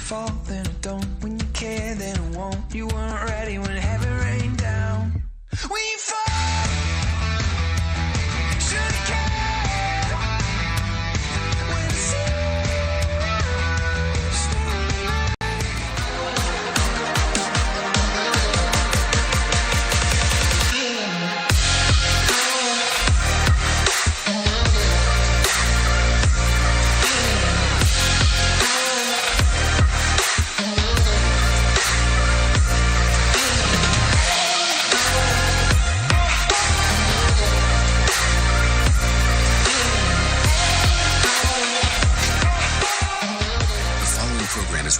fall, then it don't. When you care, then it won't. You weren't ready when heaven rained down. When you fall, should've cared. When you see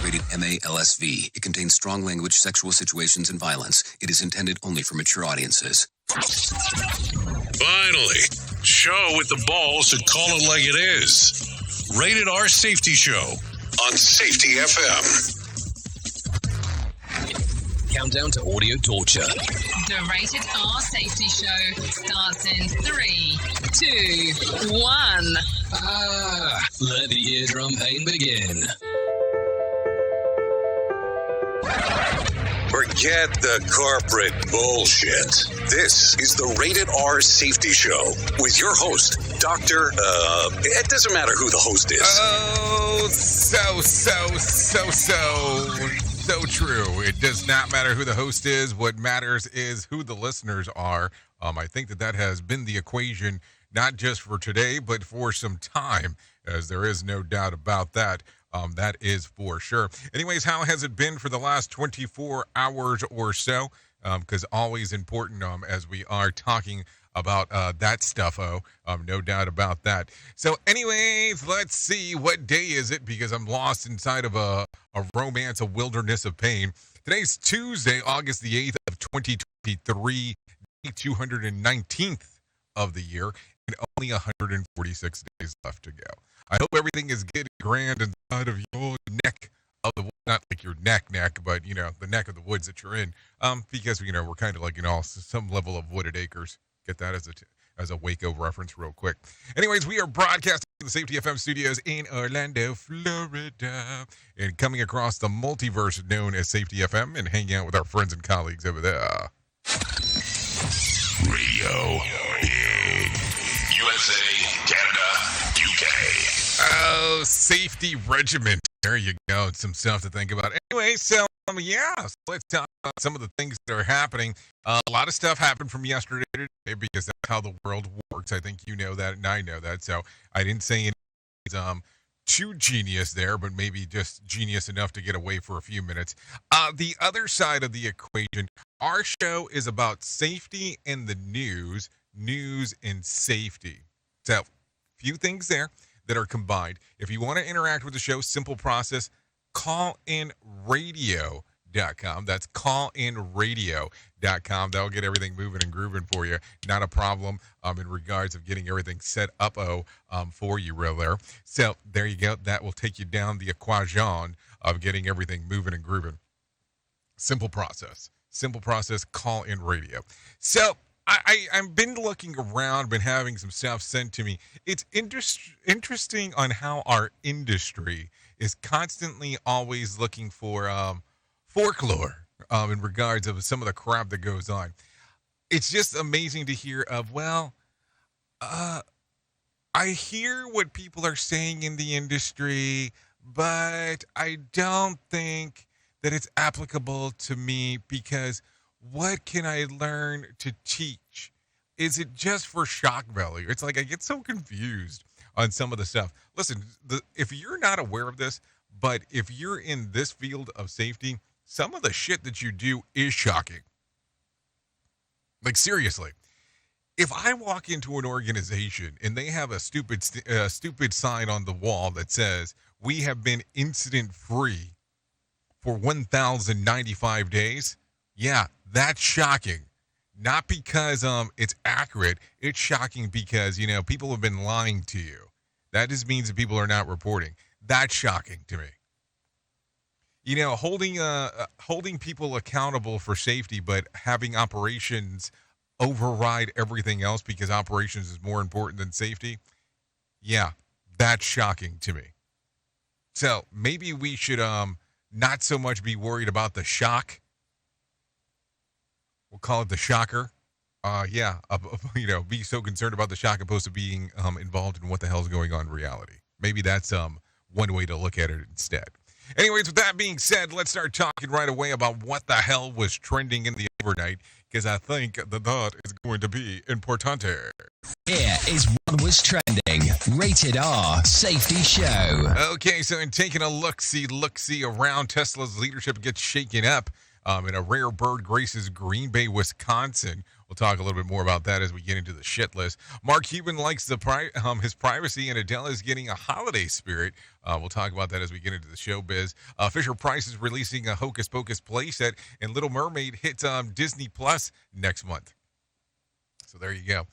rated MA-LSV. It contains strong language, sexual situations, and violence. It is intended only for mature audiences. Finally, show with the balls to call it like it is. Rated R Safety Show on Safety FM. Countdown to audio torture. The Rated R Safety Show starts in 3, 2, 1. Let the eardrum pain begin. Forget the corporate bullshit. This is the Rated R Safety Show with your host, Dr. It doesn't matter who the host is. Oh, so true. It does not matter who the host is. What matters is who the listeners are. I think that has been the equation, not just for today, but for some time, as there is no doubt about that. That is for sure. Anyways, how has it been for the last 24 hours or so? Because always important as we are talking about that stuff. No doubt about that. So anyways, let's see, what day is it? Because I'm lost inside of a romance, a wilderness of pain. Today's Tuesday, August the 8th of 2023, 219th of the year, and only 146 days left to go. I hope everything is good and grand inside of your neck of the wood. Not like your neck, but, the neck of the woods that you're in. Because, we're kind of like, some level of wooded acres. Get that as a Waco reference real quick. Anyways, we are broadcasting from the Safety FM studios in Orlando, Florida, and coming across the multiverse known as Safety FM and hanging out with our friends and colleagues over there. Radio in USA, Canada, UK. Oh, Safety Regiment. There you go. Some stuff to think about. Anyway, so let's talk about some of the things that are happening. A lot of stuff happened from yesterday to today because that's how the world works. I think you know that and I know that. So I didn't say anything too genius there, but maybe just genius enough to get away for a few minutes. The other side of the equation, our show is about safety and the news and safety. So few things there that are combined. If you want to interact with the show, simple process, callinradio.com. That's callinradio.com. That'll get everything moving and grooving for you. Not a problem in regards of getting everything set up for you real there. So there you go. That will take you down the equation of getting everything moving and grooving. Simple process, call in radio. So I've been looking around, been having some stuff sent to me. It's interesting on how our industry is constantly always looking for folklore in regards of some of the crap that goes on. It's just amazing to hear of, I hear what people are saying in the industry, but I don't think that it's applicable to me because what can I learn to teach? Is it just for shock value? It's like I get so confused on some of the stuff. Listen, if you're not aware of this, but if you're in this field of safety, some of the shit that you do is shocking. Like, seriously. If I walk into an organization and they have a stupid sign on the wall that says, we have been incident-free for 1,095 days, yeah, that's shocking. Not because it's accurate. It's shocking because, people have been lying to you. That just means that people are not reporting. That's shocking to me. Holding people accountable for safety, but having operations override everything else because operations is more important than safety. Yeah, that's shocking to me. So maybe we should not so much be worried about the shock. We'll call it the shocker. Be so concerned about the shock opposed to being involved in what the hell's going on in reality. Maybe that's one way to look at it instead. Anyways, with that being said, let's start talking right away about what the hell was trending in the overnight, because I think the thought is going to be importante. Here is what was trending. Rated R Safety Show. Okay, so in taking a look-see around, Tesla's leadership gets shaken up and a rare bird graces Green Bay, Wisconsin. We'll talk a little bit more about that as we get into the shit list. Mark Cuban likes his privacy, and Adele is getting a holiday spirit. We'll talk about that as we get into the showbiz. Fisher Price is releasing a Hocus Pocus playset, and Little Mermaid hits Disney Plus next month. So there you go.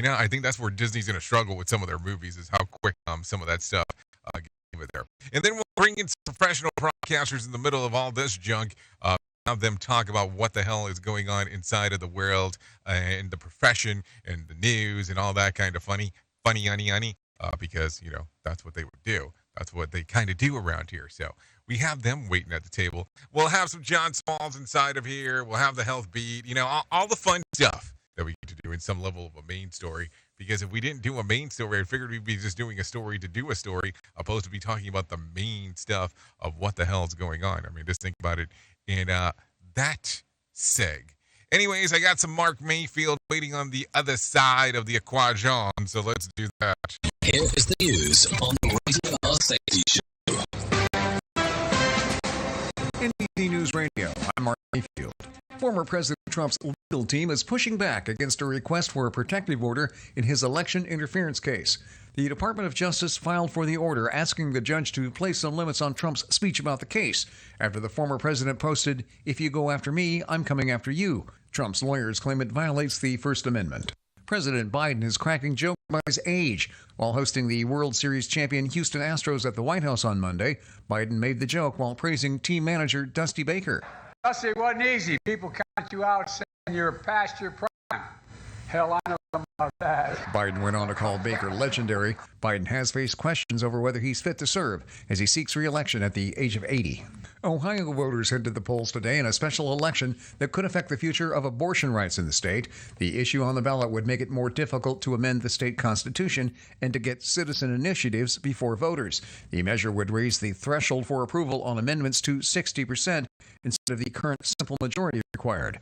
I think that's where Disney's going to struggle with some of their movies, is how quick some of that stuff gets there. And then we'll bring in some professional broadcasters in the middle of all this junk. Have them talk about what the hell is going on inside of the world and the profession and the news and all that kind of funny honey, because, that's what they would do. That's what they kind of do around here. So we have them waiting at the table. We'll have some John Smalls inside of here. We'll have the health beat, all the fun stuff that we get to do in some level of a main story. Because if we didn't do a main story, I figured we'd be just doing a story to do a story, opposed to be talking about the main stuff of what the hell is going on. I mean, just think about it in that seg. Anyways, I got some Mark Mayfield waiting on the other side of the equation, so let's do that. Here is the news on the Rated R Safety Show. NBC News Radio, I'm Mark Mayfield. Former President Trump's legal team is pushing back against a request for a protective order in his election interference case. The Department of Justice filed for the order, asking the judge to place some limits on Trump's speech about the case, after the former president posted, "If you go after me, I'm coming after you." Trump's lawyers claim it violates the First Amendment. President Biden is cracking jokes about his age. While hosting the World Series champion Houston Astros at the White House on Monday, Biden made the joke while praising team manager Dusty Baker. Dusty, it wasn't easy. People count you out saying you're past your prime. Hell, I know something about that. Biden went on to call Baker legendary. Biden has faced questions over whether he's fit to serve as he seeks re-election at the age of 80. Ohio voters head to the polls today in a special election that could affect the future of abortion rights in the state. The issue on the ballot would make it more difficult to amend the state constitution and to get citizen initiatives before voters. The measure would raise the threshold for approval on amendments to 60% instead of the current simple majority required.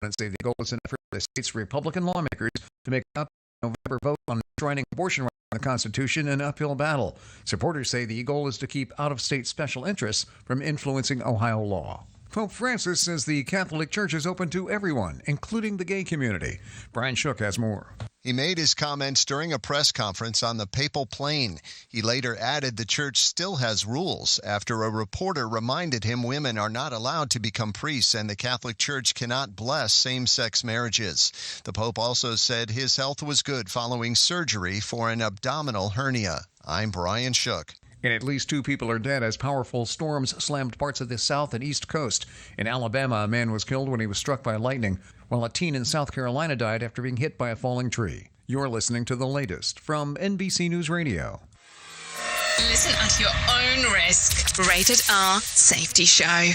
Opponents say the goal is an effort by the state's Republican lawmakers to make up November vote on enshrining abortion rights in the Constitution an uphill battle. Supporters say the goal is to keep out-of-state special interests from influencing Ohio law. Pope Francis says the Catholic Church is open to everyone, including the gay community. Brian Shook has more. He made his comments during a press conference on the papal plane. He later added the church still has rules after a reporter reminded him women are not allowed to become priests and the Catholic Church cannot bless same-sex marriages. The Pope also said his health was good following surgery for an abdominal hernia. I'm Brian Shook. And at least 2 people are dead as powerful storms slammed parts of the south and east coast. In Alabama, a man was killed when he was struck by lightning, while a teen in South Carolina died after being hit by a falling tree. You're listening to the latest from NBC News Radio. Listen at your own risk. Rated R Safety Show.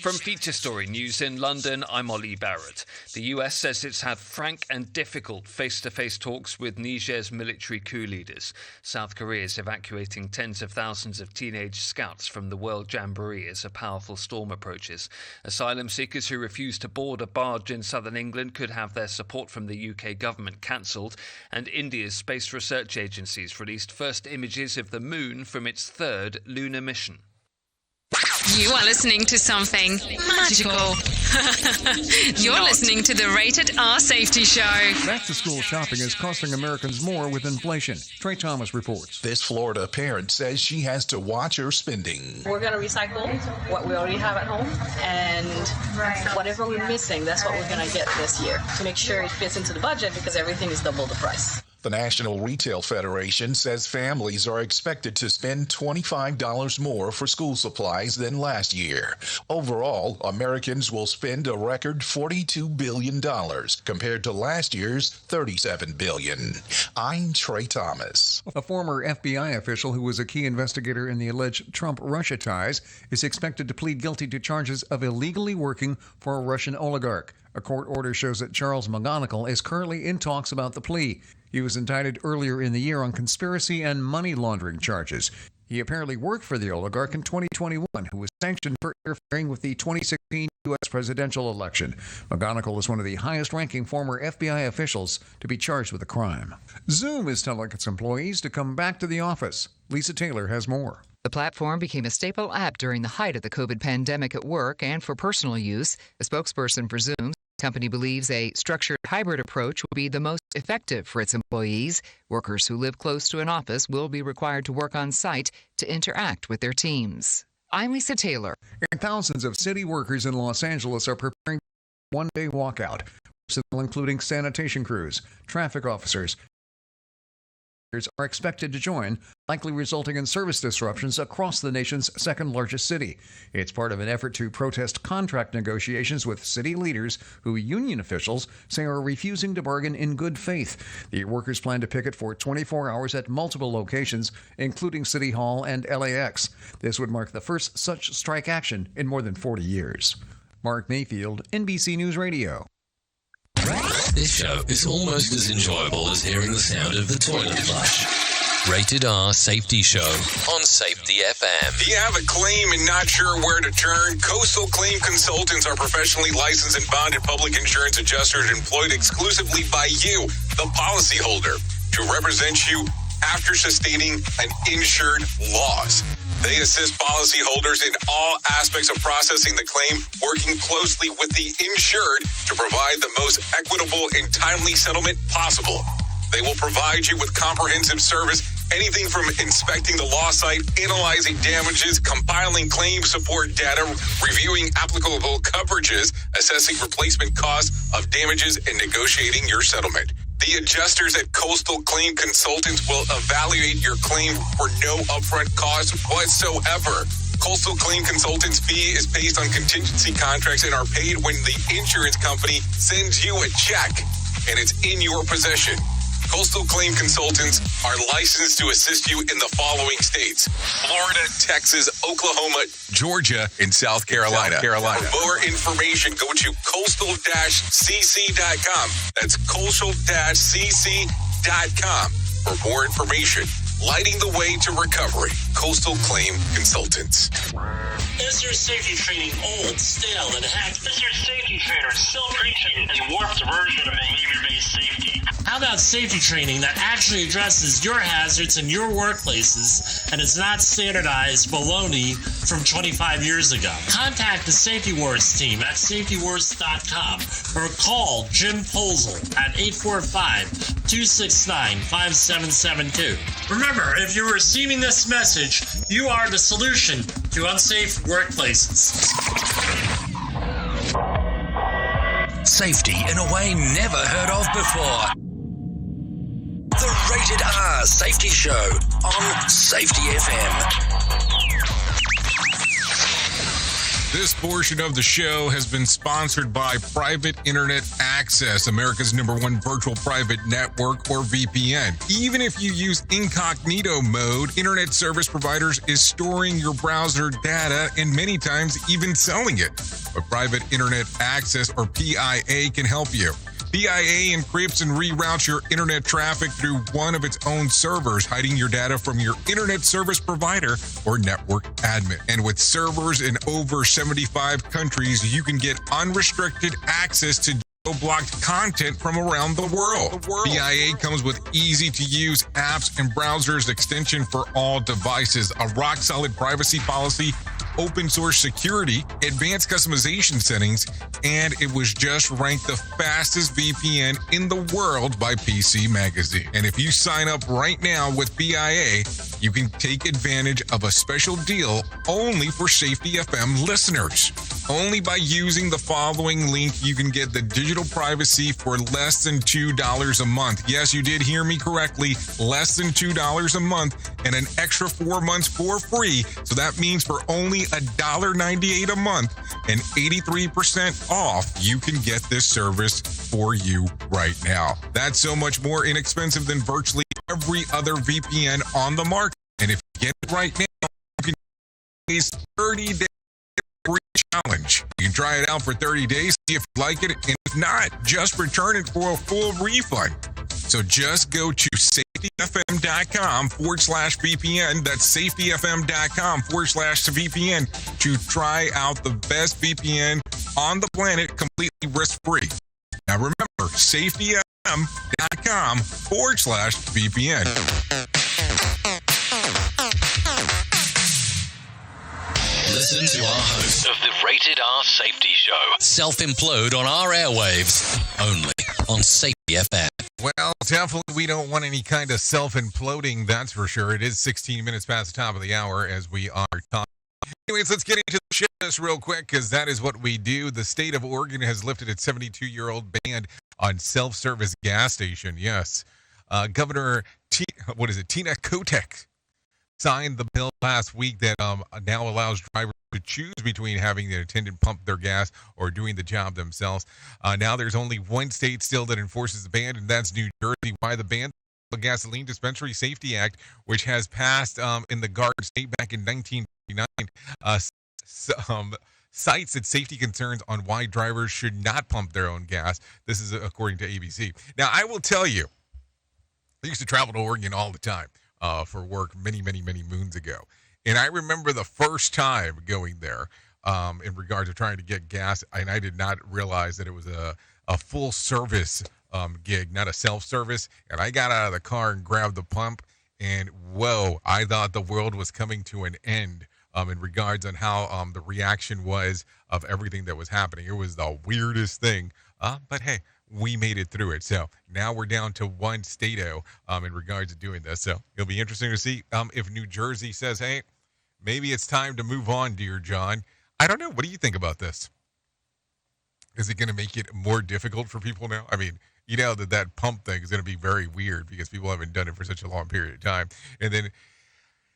From Feature Story News in London, I'm Ollie Barrett. The US says it's had frank and difficult face-to-face talks with Niger's military coup leaders. South Korea is evacuating tens of thousands of teenage scouts from the World Jamboree as a powerful storm approaches. Asylum seekers who refuse to board a barge in southern England could have their support from the UK government cancelled. And India's space research agencies released first images of the moon from its 3rd lunar mission. You are listening to something magical. You're listening to the Rated R Safety Show. Back-to-school shopping is costing Americans more with inflation. Trey Thomas reports. This Florida parent says she has to watch her spending. We're going to recycle what we already have at home, and whatever we're missing, that's what we're going to get this year to make sure it fits into the budget because everything is double the price. The National Retail Federation says families are expected to spend $25 more for school supplies than last year. Overall, Americans will spend a record $42 billion compared to last year's $37 billion. I'm Trey Thomas. A former FBI official who was a key investigator in the alleged Trump-Russia ties is expected to plead guilty to charges of illegally working for a Russian oligarch. A court order shows that Charles McGonigal is currently in talks about the plea. He was indicted earlier in the year on conspiracy and money laundering charges. He apparently worked for the oligarch in 2021, who was sanctioned for interfering with the 2016 U.S. presidential election. McGonigal is one of the highest-ranking former FBI officials to be charged with the crime. Zoom is telling its employees to come back to the office. Lisa Taylor has more. The platform became a staple app during the height of the COVID pandemic at work and for personal use. A spokesperson for Zoom, the company believes a structured hybrid approach will be the most effective for its employees. Workers who live close to an office will be required to work on site to interact with their teams. I'm Lisa Taylor. And thousands of city workers in Los Angeles are preparing for a one-day walkout, including sanitation crews, traffic officers, are expected to join, likely resulting in service disruptions across the nation's second-largest city. It's part of an effort to protest contract negotiations with city leaders who union officials say are refusing to bargain in good faith. The workers plan to picket for 24 hours at multiple locations, including City Hall and LAX. This would mark the first such strike action in more than 40 years. Mark Mayfield, NBC News Radio. This show is almost as enjoyable as hearing the sound of the toilet flush. Rated R Safety Show on Safety FM. Do you have a claim and not sure where to turn? Coastal Claim Consultants are professionally licensed and bonded public insurance adjusters employed exclusively by you, the policyholder, to represent you after sustaining an insured loss. They assist policyholders in all aspects of processing the claim, working closely with the insured to provide the most equitable and timely settlement possible. They will provide you with comprehensive service, anything from inspecting the loss site, analyzing damages, compiling claim support data, reviewing applicable coverages, assessing replacement costs of damages, and negotiating your settlement. The adjusters at Coastal Claim Consultants will evaluate your claim for no upfront cost whatsoever. Coastal Claim Consultants' fee is based on contingency contracts and are paid when the insurance company sends you a check and it's in your possession. Coastal Claim Consultants are licensed to assist you in the following states: Florida, Texas, Oklahoma, Georgia, and South Carolina. For more information, go to coastal-cc.com. That's coastal-cc.com. For more information, lighting the way to recovery. Coastal Claim Consultants. Is your safety training old, stale, and hacked? Is your safety trainer still preaching a warped version of behavior-based safety? How about safety training that actually addresses your hazards in your workplaces and is not standardized baloney from 25 years ago? Contact the Safety Wars team at safetywars.com or call Jim Posel at 845-269-5772. Remember, if you're receiving this message, you are the solution to unsafe workplaces. Safety in a way never heard of before. The Rated R Safety Show on Safety FM. This portion of the show has been sponsored by Private Internet Access, America's #1 virtual private network, or VPN. Even if you use incognito mode, internet service providers is storing your browser data and many times even selling it. But Private Internet Access, or PIA, can help you. PIA encrypts and reroutes your internet traffic through one of its own servers, hiding your data from your internet service provider or network admin. And with servers in over 75 countries, you can get unrestricted access to blocked content from around the world. PIA comes with easy-to-use apps and browsers extension for all devices, a rock-solid privacy policy, open source security, advanced customization settings, and it was just ranked the fastest VPN in the world by PC Magazine. And if you sign up right now with PIA, you can take advantage of a special deal only for Safety FM listeners. Only by using the following link, you can get the digital privacy for less than $2 a month. Yes, you did hear me correctly. Less than $2 a month and an extra 4 months for free. So that means for only $1.98 a month and 83% off, you can get this service for you right now. That's so much more inexpensive than virtually every other VPN on the market. And if you get it right now, you can face 30 days free challenge. You can try it out for 30 days, see if you like it, and if not, just return it for a full refund. So just go to safetyfm.com/VPN. That's safetyfm.com/VPN to try out the best VPN on the planet completely risk-free. Now remember, safetyfm.com/VPN. Listen to our host of the Rated R Safety Show. Self-implode on our airwaves. Only on Safety FM. Well, definitely we don't want any kind of self-imploding, that's for sure. It is 16 minutes past the top of the hour as we are talking. Anyways, let's get into the shit list real quick because that is what we do. The state of Oregon has lifted its 72-year-old ban on self-service gas station. Yes. Governor Tina Kotek signed the bill last week that now allows drivers to choose between having the attendant pump their gas or doing the job themselves. Now there's only one state still that enforces the ban, and that's New Jersey. Why the ban? The Gasoline Dispensary Safety Act, which has passed in the Garden State back in 1959, cites its safety concerns on why drivers should not pump their own gas. This is according to ABC. Now, I will tell you, I used to travel to Oregon all the time for work many moons ago. And I remember the first time going there in regard to trying to get gas, and I did not realize that it was a full service gig, not a self-service. And I got out of the car and grabbed the pump, and whoa, I thought the world was coming to an end in regards on how the reaction was of everything that was happening. It was the weirdest thing, but hey, we made it through it. So now we're down to one stato in regards to doing this. So it'll be interesting to see if New Jersey says, hey, maybe it's time to move on, dear John. I don't know. What do you think about this? Is it going to make it more difficult for people now? I mean, you know that pump thing is going to be very weird because people haven't done it for such a long period of time. And then,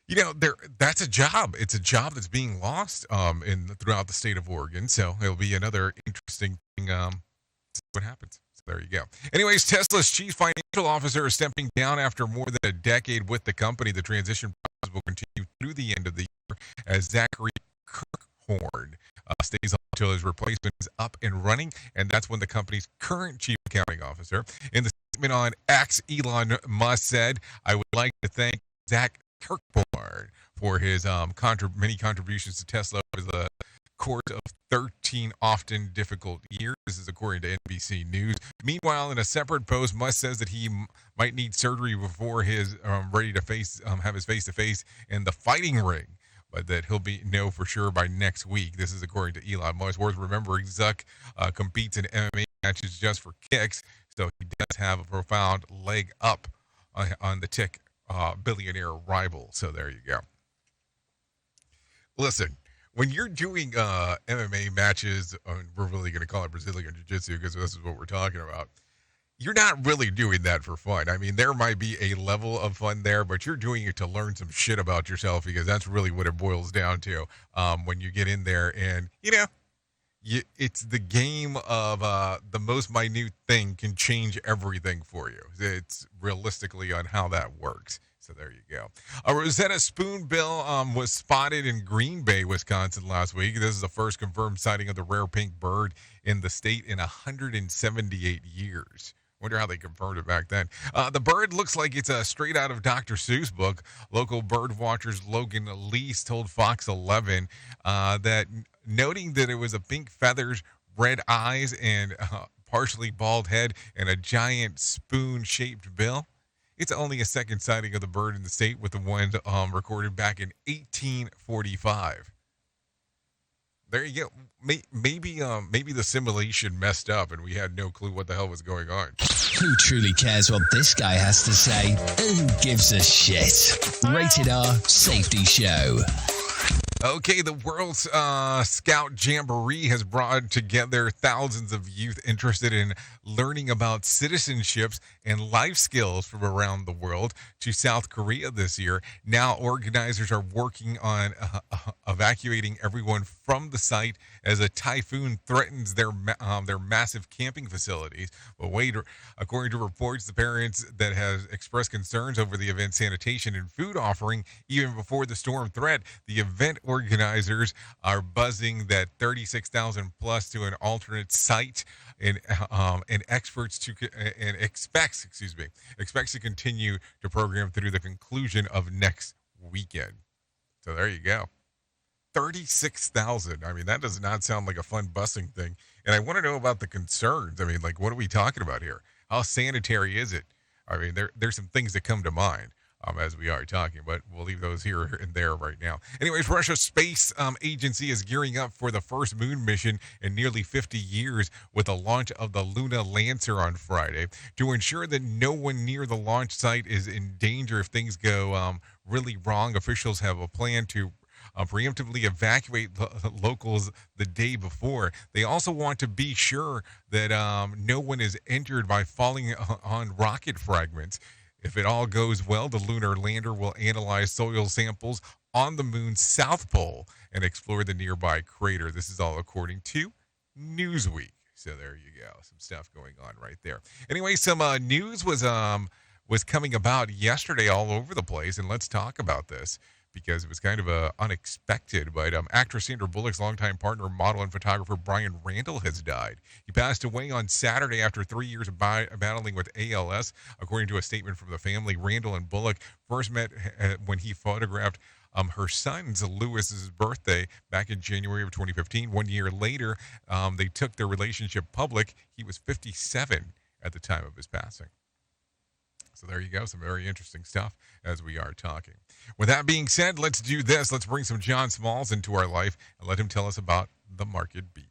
you know, that's a job. It's a job that's being lost throughout the state of Oregon. So it'll be another interesting thing. See what happens. So there you go. Anyways, Tesla's chief financial officer is stepping down after more than a decade with the company. The transition process will continue through the end of the year as Zachary Kirkhorn stays on until his replacement is up and running, and that's when the company's current chief accounting officer. In the statement on X, Elon Musk said, "I would like to thank Zach Kirkhorn for his many contributions to Tesla over the course of 13 often difficult years." This is according to NBC News. Meanwhile, in a separate post, Musk says that he might need surgery before his ready to have his face-to-face in the fighting ring, but that he'll know for sure by next week. This is according to Elon Musk. Worth remembering, Zuck competes in MMA matches just for kicks, so he does have a profound leg up on the tech billionaire rival. So there you go. Listen, when you're doing MMA matches, we're really going to call it Brazilian Jiu-Jitsu because this is what we're talking about. You're not really doing that for fun. I mean, there might be a level of fun there, but you're doing it to learn some shit about yourself because that's really what it boils down to when you get in there. And, you know, it's the game of the most minute thing can change everything for you. It's realistically on how that works. So there you go. A Rosetta spoonbill was spotted in Green Bay, Wisconsin last week. This is the first confirmed sighting of the rare pink bird in the state in 178 years. Wonder how they confirmed it back then. The bird looks like it's straight out of Dr. Seuss' book. Local bird watchers Logan Lease told Fox 11 that noting that it was a pink feathers, red eyes, and partially bald head and a giant spoon-shaped bill. It's only a second sighting of the bird in the state, with the one recorded back in 1845. There you go. Maybe the simulation messed up and we had no clue what the hell was going on. Who truly cares what this guy has to say? Who gives a shit? Rated R Safety Show. Okay, the World's Scout Jamboree has brought together thousands of youth interested in learning about citizenships and life skills from around the world to South Korea this year. Now, organizers are working on evacuating everyone from the site as a typhoon threatens their massive camping facilities. But wait, according to reports, the parents that have expressed concerns over the event's sanitation and food offering even before the storm threat, the event organizers are buzzing that 36,000 plus to an alternate site, and expects to continue the program through the conclusion of next weekend. So there you go. 36,000. I mean, that does not sound like a fun busing thing. And I want to know about the concerns. I mean, like, what are we talking about here? How sanitary is it? I mean, there's some things that come to mind. As we are talking, but we'll leave those here and there right now. Anyways, Russia's space agency is gearing up for the first moon mission in nearly 50 years with the launch of the Luna Lancer on Friday. To ensure that no one near the launch site is in danger if things go really wrong, officials have a plan to preemptively evacuate locals the day before. They also want to be sure that no one is injured by falling on rocket fragments. If it all goes well, the lunar lander will analyze soil samples on the moon's south pole and explore the nearby crater. This is all according to Newsweek. So there you go. Some stuff going on right there. Anyway, some news was coming about yesterday all over the place, and let's talk about this because it was kind of unexpected. But actress Sandra Bullock's longtime partner, model and photographer Brian Randall has died. He passed away on Saturday after 3 years of battling with ALS. According to a statement from the family, Randall and Bullock first met when he photographed her son's Lewis's birthday back in January of 2015. 1 year later, they took their relationship public. He was 57 at the time of his passing. So there you go. Some very interesting stuff as we are talking. With that being said, let's do this. Let's bring some John Smalls into our life and let him tell us about the market beat.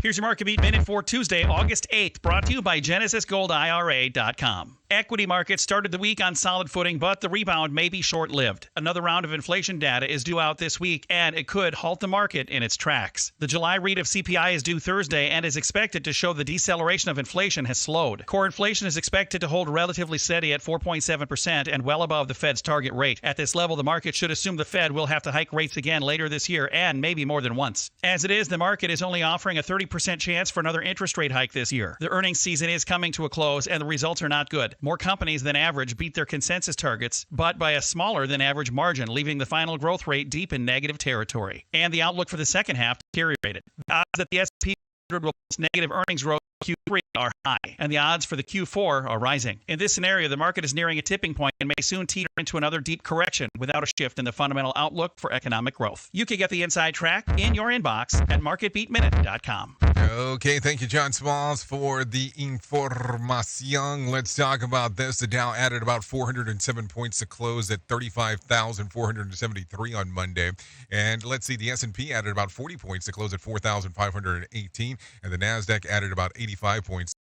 Here's your Market Beat Minute for Tuesday, August 8th, brought to you by GenesisGoldIRA.com. Equity markets started the week on solid footing, but the rebound may be short-lived. Another round of inflation data is due out this week, and it could halt the market in its tracks. The July read of CPI is due Thursday and is expected to show the deceleration of inflation has slowed. Core inflation is expected to hold relatively steady at 4.7% and well above the Fed's target rate. At this level, the market should assume the Fed will have to hike rates again later this year and maybe more than once. As it is, the market is only offering a 30% chance for another interest rate hike this year. The earnings season is coming to a close, and the results are not good. More companies than average beat their consensus targets, but by a smaller than average margin, leaving the final growth rate deep in negative territory. And the outlook for the second half deteriorated. The odds that the S&P 500 will post negative earnings growth Q3 are high, and the odds for the Q4 are rising. In this scenario, the market is nearing a tipping point and may soon teeter into another deep correction without a shift in the fundamental outlook for economic growth. You can get the inside track in your inbox at marketbeatminute.com. Okay, thank you, John Smalls, for the information. Let's talk about this. The Dow added about 407 points to close at 35,473 on Monday. And let's see, the S&P added about 40 points to close at 4,518, and the NASDAQ added about 85 points,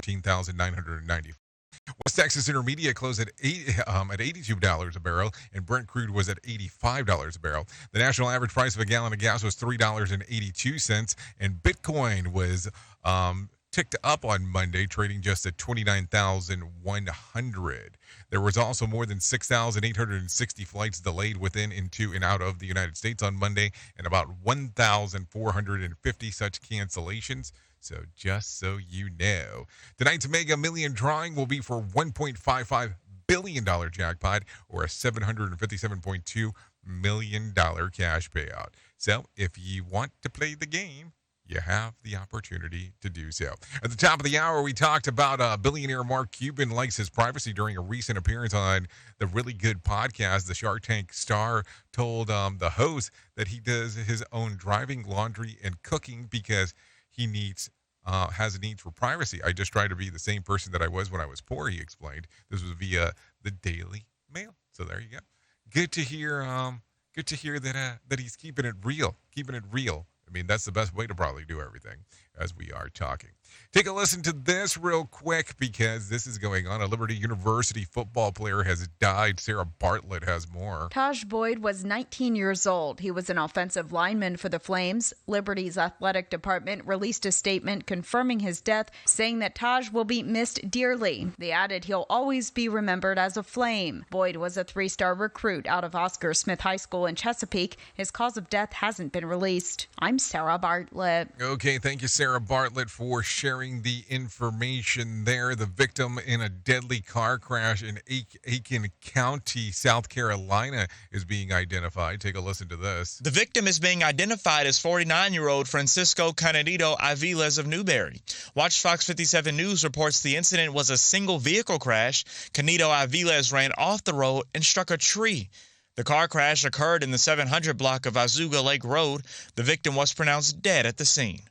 13,990. West Texas Intermediate closed at $82 a barrel, and Brent crude was at $85 a barrel. The national average price of a gallon of gas was $3.82, and Bitcoin was ticked up on Monday, trading just at 29,100. There was also more than 6,860 flights delayed within, into, and out of the United States on Monday, and about 1,450 such cancellations. So just so you know, tonight's Mega Million drawing will be for $1.55 billion jackpot or a $757.2 million cash payout. So if you want to play the game, you have the opportunity to do so. At the top of the hour, we talked about billionaire Mark Cuban likes his privacy during a recent appearance on the Really Good podcast. The Shark Tank star told the host that he does his own driving, laundry, and cooking because he has a need for privacy. I just try to be the same person that I was when I was poor, he explained. This was via the Daily Mail. So there you go. Good to hear that he's keeping it real I mean, that's the best way to probably do everything as we are talking. Take a listen to this real quick because this is going on. A Liberty University football player has died. Sarah Bartlett has more. Taj Boyd was 19 years old. He was an offensive lineman for the Flames. Liberty's athletic department released a statement confirming his death, saying that Taj will be missed dearly. They added he'll always be remembered as a Flame. Boyd was a 3-star recruit out of Oscar Smith High School in Chesapeake. His cause of death hasn't been released. I'm Sarah Bartlett. Okay, thank you, Sarah Bartlett, for sharing the information there. The victim in a deadly car crash in Aiken County, South Carolina, is being identified. Take a listen to this. The victim is being identified as 49-year-old Francisco Candido Aviles of Newberry. Watch Fox 57 News reports the incident was a single vehicle crash. Candido Aviles ran off the road and struck a tree. The car crash occurred in the 700 block of Azuga Lake Road. The victim was pronounced dead at the scene.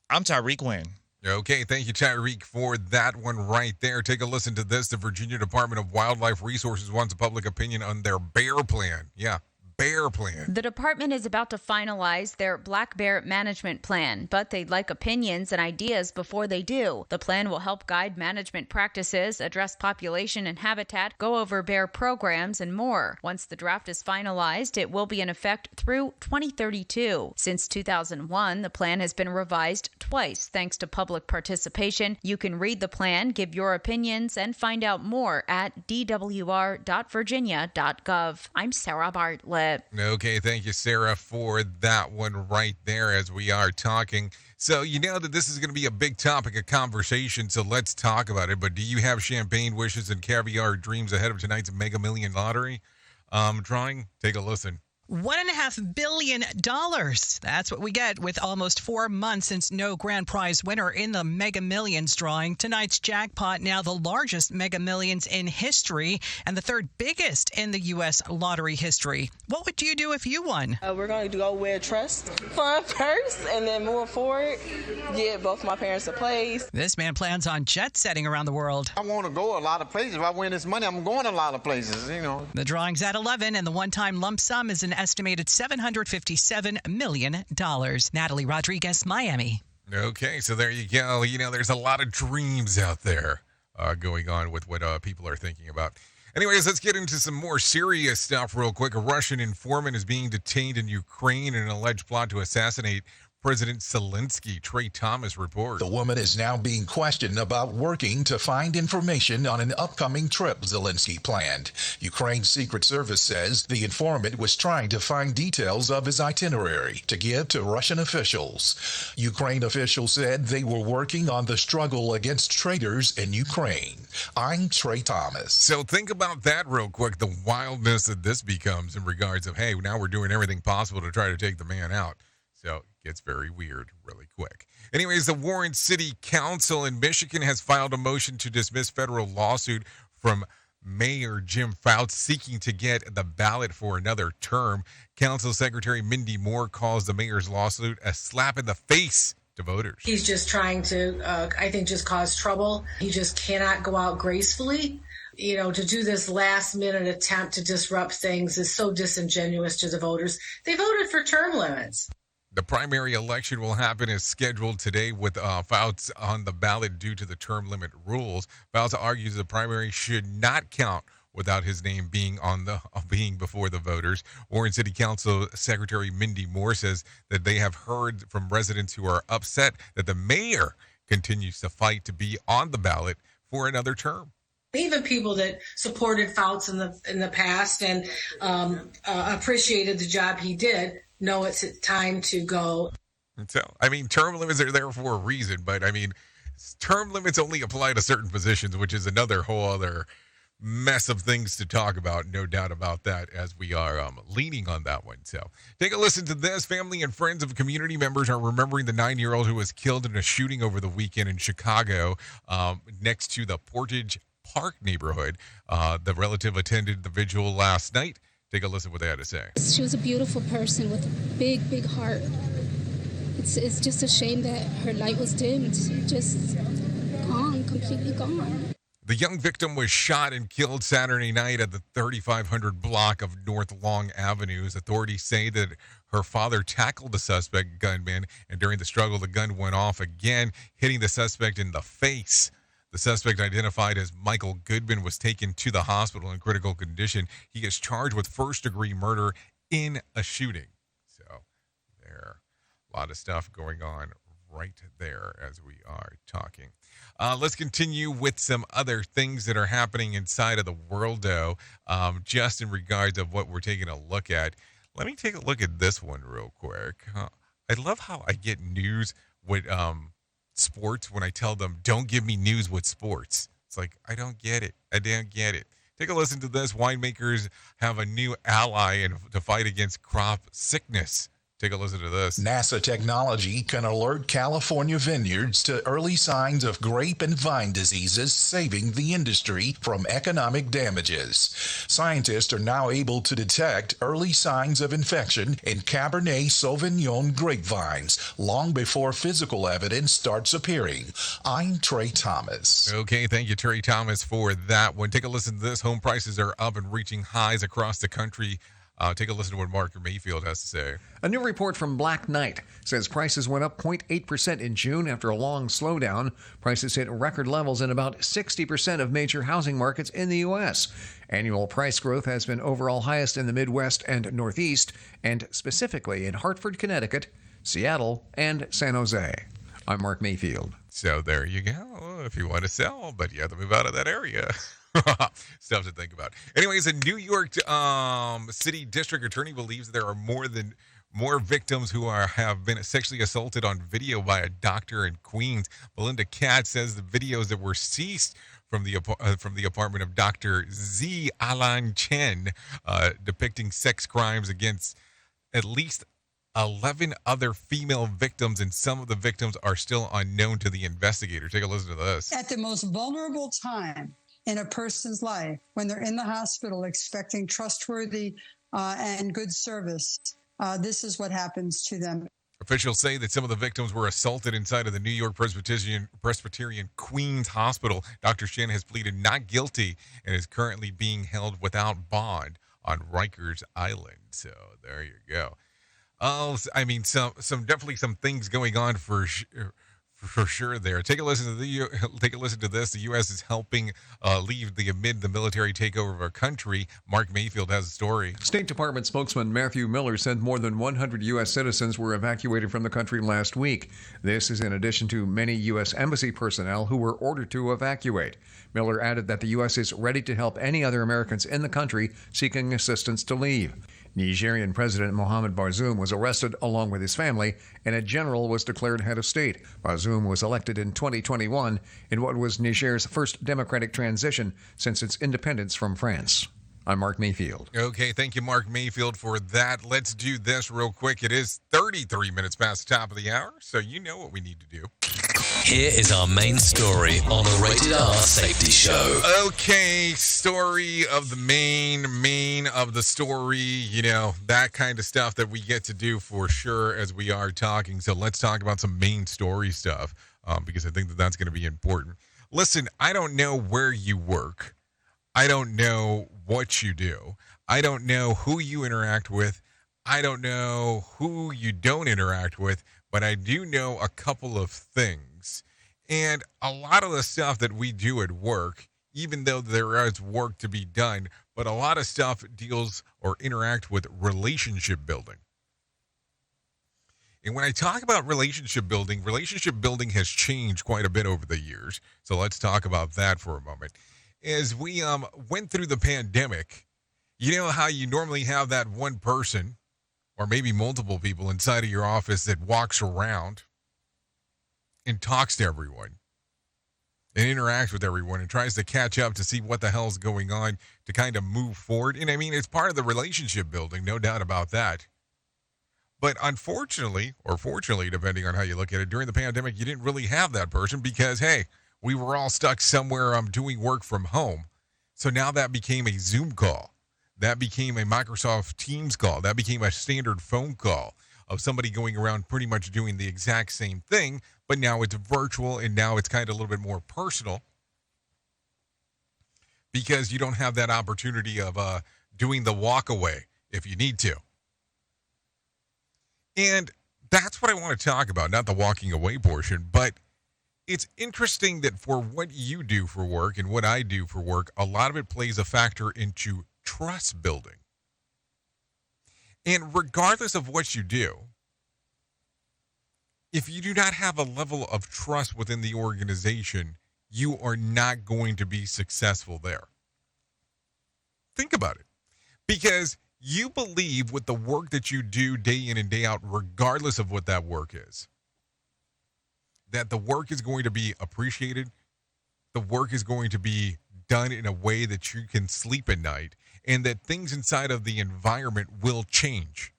I'm Tyreek Wynn. Okay, thank you, Tyreek, for that one right there. Take a listen to this. The Virginia Department of Wildlife Resources wants a public opinion on their bear plan. Yeah, bear plan. The department is about to finalize their black bear management plan, but they'd like opinions and ideas before they do. The plan will help guide management practices, address population and habitat, go over bear programs, and more. Once the draft is finalized, it will be in effect through 2032. Since 2001, the plan has been revised twice thanks to public participation. You can read the plan, give your opinions, and find out more at dwr.virginia.gov. I'm Sarah Bartlett. Okay, thank you, Sarah, for that one right there as we are talking. So you know that this is going to be a big topic of conversation, so let's talk about it. But do you have champagne wishes and caviar dreams ahead of tonight's Mega Million Lottery drawing? Take a listen. $1.5 billion. That's what we get with almost 4 months since no grand prize winner in the Mega Millions drawing. Tonight's jackpot now the largest Mega Millions in history and the third biggest in the U.S. lottery history. What would you do if you won? We're going to go with trust fund first and then move forward, give both my parents a place. This man plans on jet setting around the world. I want to go a lot of places. If I win this money, I'm going a lot of places, you know. The drawing's at 11 and the one-time lump sum is an estimated $757 million. Natalie Rodriguez, Miami. Okay, so there you go. You know, there's a lot of dreams out there going on with what people are thinking about. Anyways, let's get into some more serious stuff real quick. A Russian informant is being detained in Ukraine in an alleged plot to assassinate President Zelensky. Trey Thomas reports. The woman is now being questioned about working to find information on an upcoming trip Zelensky planned. Ukraine's Secret Service says the informant was trying to find details of his itinerary to give to Russian officials. Ukraine officials said they were working on the struggle against traitors in Ukraine. I'm Trey Thomas. So think about that real quick, the wildness that this becomes in regards of, hey, now we're doing everything possible to try to take the man out. So it gets very weird really quick. Anyways, the Warren City Council in Michigan has filed a motion to dismiss federal lawsuit from Mayor Jim Fouts seeking to get the ballot for another term. Council Secretary Mindy Moore calls the mayor's lawsuit a slap in the face to voters. He's just trying to, I think, just cause trouble. He just cannot go out gracefully. You know, to do this last-minute attempt to disrupt things is so disingenuous to the voters. They voted for term limits. The primary election will happen as scheduled today with Fouts on the ballot due to the term limit rules. Fouts argues the primary should not count without his name being before the voters. Warren City Council Secretary Mindy Moore says that they have heard from residents who are upset that the mayor continues to fight to be on the ballot for another term. Even people that supported Fouts in the past and appreciated the job he did know it's time to go. So, I mean, term limits are there for a reason, but I mean, term limits only apply to certain positions, which is another whole other mess of things to talk about. No doubt about that as we are leaning on that one. So take a listen to this. Family and friends of community members are remembering the 9-year-old who was killed in a shooting over the weekend in Chicago next to the Portage Park neighborhood. The relative attended the vigil last night. Take a listen to what they had to say. She was a beautiful person with a big, big heart. It's just a shame that her light was dimmed, just gone, completely gone. The young victim was shot and killed Saturday night at the 3500 block of North Long Avenues. Authorities say that her father tackled the suspect gunman, and during the struggle, the gun went off again, hitting the suspect in the face. The suspect, identified as Michael Goodman, was taken to the hospital in critical condition. He is charged with first-degree murder in a shooting. So there, a lot of stuff going on right there as we are talking. Let's continue with some other things that are happening inside of the world, though, just in regards of what we're taking a look at. Let me take a look at this one real quick. I love how I get news with sports when I tell them, don't give me news with sports. It's like, I don't get it. I don't get it. Take a listen to this. Winemakers have a new ally to fight against crop sickness. Take a listen to this. NASA technology can alert California vineyards to early signs of grape and vine diseases, saving the industry from economic damages. Scientists are now able to detect early signs of infection in Cabernet Sauvignon grapevines long before physical evidence starts appearing. I'm Trey Thomas. Okay, thank you, Trey Thomas, for that one. Take a listen to this. Home prices are up and reaching highs across the country. Take a listen to what Mark Mayfield has to say. A new report from Black Knight says prices went up 0.8% in June after a long slowdown. Prices hit record levels in about 60% of major housing markets in the U.S. Annual price growth has been overall highest in the Midwest and Northeast, and specifically in Hartford, Connecticut, Seattle, and San Jose. I'm Mark Mayfield. So there you go. If you want to sell, but you have to move out of that area. Stuff to think about. Anyways, a New York City District Attorney believes there are more victims who have been sexually assaulted on video by a doctor in Queens. Belinda Katz says the videos that were seized from the apartment of Dr. Z. Alan Chen depicting sex crimes against at least 11 other female victims, and some of the victims are still unknown to the investigator. Take a listen to this. At the most vulnerable time in a person's life, when they're in the hospital expecting trustworthy and good service, this is what happens to them. Officials say that some of the victims were assaulted inside of the New York Presbyterian Queens Hospital. Dr. Shen has pleaded not guilty and is currently being held without bond on Rikers Island. So there you go. Oh, I mean, some definitely some things going on for sure there. Take a listen to this. The U.S. is helping lead amid the military takeover of our country. Mark Mayfield has a story. State Department spokesman Matthew Miller said more than 100 U.S. citizens were evacuated from the country last week. This is in addition to many U.S. Embassy personnel who were ordered to evacuate. Miller added that the U.S. is ready to help any other Americans in the country seeking assistance to leave. Nigerian President Mohamed Bazoum was arrested along with his family, and a general was declared head of state. Bazoum was elected in 2021 in what was Niger's first democratic transition since its independence from France. I'm Mark Mayfield. Okay, thank you, Mark Mayfield, for that. Let's do this real quick. It is 33 minutes past the top of the hour, so you know what we need to do. Here is our main story on the Rated R Safety Show. Okay, story of the main of the story, you know, that kind of stuff that we get to do for sure as we are talking. So let's talk about some main story stuff because I think that that's going to be important. Listen, I don't know where you work. I don't know what you do. I don't know who you interact with. I don't know who you don't interact with, but I do know a couple of things. And a lot of the stuff that we do at work, even though there is work to be done, but a lot of stuff deals or interact with relationship building. And when I talk about relationship building has changed quite a bit over the years. So let's talk about that for a moment. As we went through the pandemic, you know how you normally have that one person or maybe multiple people inside of your office that walks around and talks to everyone and interacts with everyone and tries to catch up to see what the hell's going on to kind of move forward. And I mean, it's part of the relationship building, no doubt about that. But unfortunately, or fortunately, depending on how you look at it, during the pandemic, you didn't really have that person because, hey, we were all stuck somewhere doing work from home. So now that became a Zoom call. That became a Microsoft Teams call. That became a standard phone call of somebody going around pretty much doing the exact same thing, but now it's virtual and now it's kind of a little bit more personal. because you don't have that opportunity of doing the walk away if you need to. And that's what I want to talk about, not the walking away portion, but it's interesting that for what you do for work and what I do for work, a lot of it plays a factor into trust building. And regardless of what you do, if you do not have a level of trust within the organization, you are not going to be successful there. Think about it. Because you believe with the work that you do day in and day out, regardless of what that work is, that the work is going to be appreciated, the work is going to be done in a way that you can sleep at night, and that things inside of the environment will change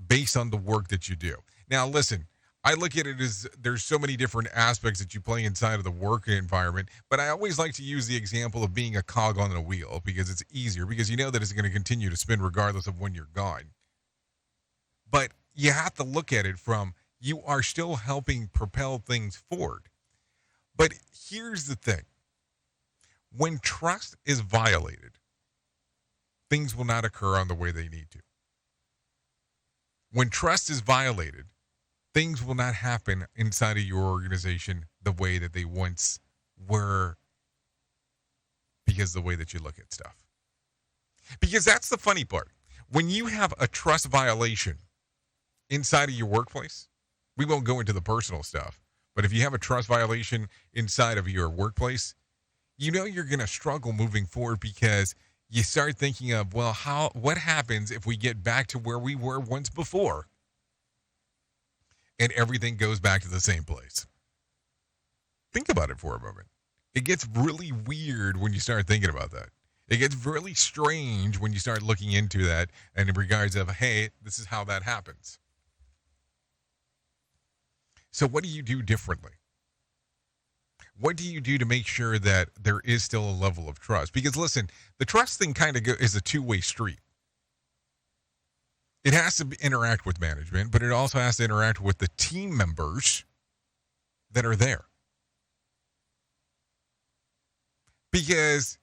based on the work that you do. Now, listen, I look at it as there's so many different aspects that you play inside of the work environment, but I always like to use the example of being a cog on a wheel because it's easier, because you know that it's going to continue to spin regardless of when you're gone. But you have to look at it from, you are still helping propel things forward. But here's the thing. When trust is violated, things will not occur on the way they need to. When trust is violated, things will not happen inside of your organization the way that they once were, because the way that you look at stuff. Because that's the funny part. When you have a trust violation inside of your workplace, we won't go into the personal stuff, but if you have a trust violation inside of your workplace, you know you're going to struggle moving forward, because you start thinking of, well, what happens if we get back to where we were once before and everything goes back to the same place? Think about it for a moment. It gets really weird when you start thinking about that. It gets really strange when you start looking into that, and in regards of, hey, this is how that happens. So what do you do differently? What do you do to make sure that there is still a level of trust? Because listen, the trust thing kind of is a two-way street. It has to interact with management, but it also has to interact with the team members that are there. Because